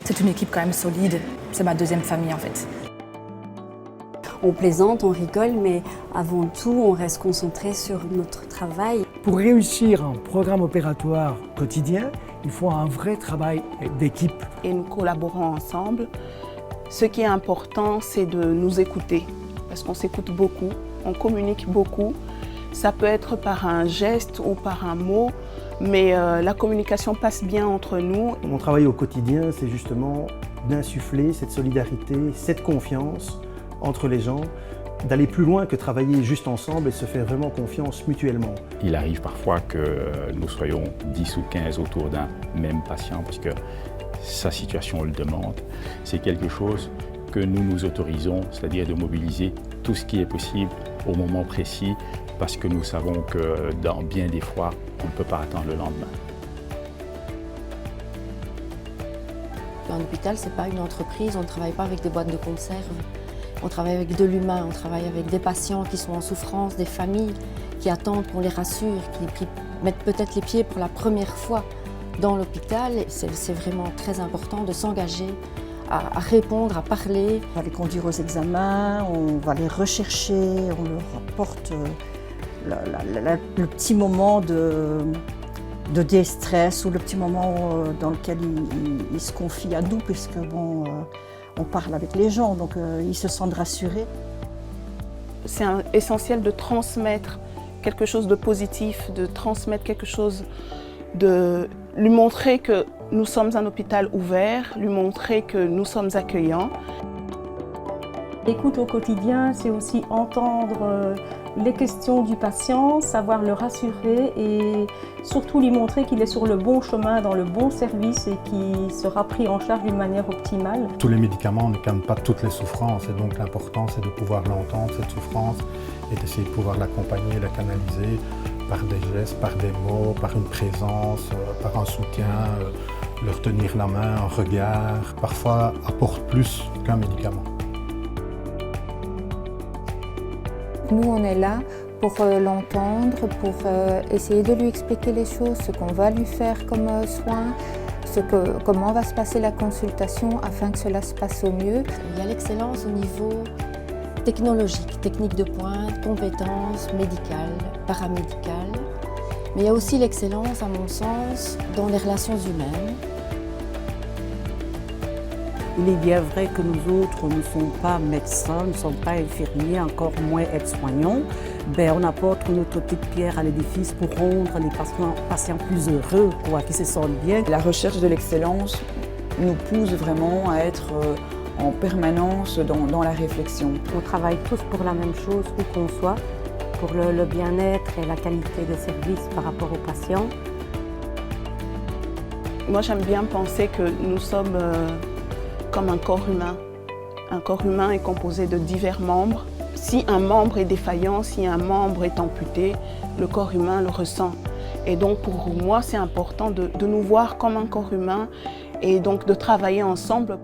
C'est une équipe quand même solide, c'est ma deuxième famille en fait. On plaisante, on rigole, mais avant tout, on reste concentré sur notre travail. Pour réussir un programme opératoire quotidien, il faut un vrai travail d'équipe. Et nous collaborons ensemble. Ce qui est important, c'est de nous écouter, parce qu'on s'écoute beaucoup, on communique beaucoup. Ça peut être par un geste ou par un mot, mais la communication passe bien entre nous. Mon travail au quotidien, c'est justement d'insuffler cette solidarité, cette confiance entre les gens, d'aller plus loin que travailler juste ensemble et se faire vraiment confiance mutuellement. Il arrive parfois que nous soyons 10 ou 15 autour d'un même patient parce que sa situation le demande. C'est quelque chose que nous nous autorisons, c'est-à-dire de mobiliser tout ce qui est possible au moment précis parce que nous savons que dans bien des fois, on ne peut pas attendre le lendemain. Un hôpital, ce n'est pas une entreprise, on ne travaille pas avec des boîtes de conserve. On travaille avec de l'humain, on travaille avec des patients qui sont en souffrance, des familles qui attendent qu'on les rassure, qui mettent peut-être les pieds pour la première fois dans l'hôpital. C'est vraiment très important de s'engager à répondre, à parler. On va les conduire aux examens, on va les rechercher, on leur apporte le petit moment de déstress ou le petit moment dans lequel ils se confient à nous, puisque bon, on parle avec les gens, donc ils se sentent rassurés. C'est essentiel de transmettre quelque chose de positif, de transmettre quelque chose, de lui montrer que nous sommes un hôpital ouvert, lui montrer que nous sommes accueillants. L'écoute au quotidien, c'est aussi entendre les questions du patient, savoir le rassurer et surtout lui montrer qu'il est sur le bon chemin, dans le bon service et qu'il sera pris en charge d'une manière optimale. Tous les médicaments ne calment pas toutes les souffrances et donc l'important c'est de pouvoir l'entendre, cette souffrance, et d'essayer de pouvoir l'accompagner, la canaliser par des gestes, par des mots, par une présence, par un soutien, leur tenir la main, un regard, parfois apporte plus qu'un médicament. Nous, on est là pour l'entendre, pour essayer de lui expliquer les choses, ce qu'on va lui faire comme soin, comment va se passer la consultation afin que cela se passe au mieux. Il y a l'excellence au niveau technologique, technique de pointe, compétences médicales, paramédicales. Mais il y a aussi l'excellence, à mon sens, dans les relations humaines. Il est bien vrai que nous autres ne sommes pas médecins, nous ne sommes pas infirmiers, encore moins aides-soignants. On apporte notre petite pierre à l'édifice pour rendre les patients plus heureux, qui se sentent bien. La recherche de l'excellence nous pousse vraiment à être en permanence dans la réflexion. On travaille tous pour la même chose, où qu'on soit, pour le bien-être et la qualité de service par rapport aux patients. Moi, j'aime bien penser que nous sommes comme un corps humain. Un corps humain est composé de divers membres. Si un membre est défaillant, si un membre est amputé, le corps humain le ressent. Et donc pour moi, c'est important de nous voir comme un corps humain et donc de travailler ensemble.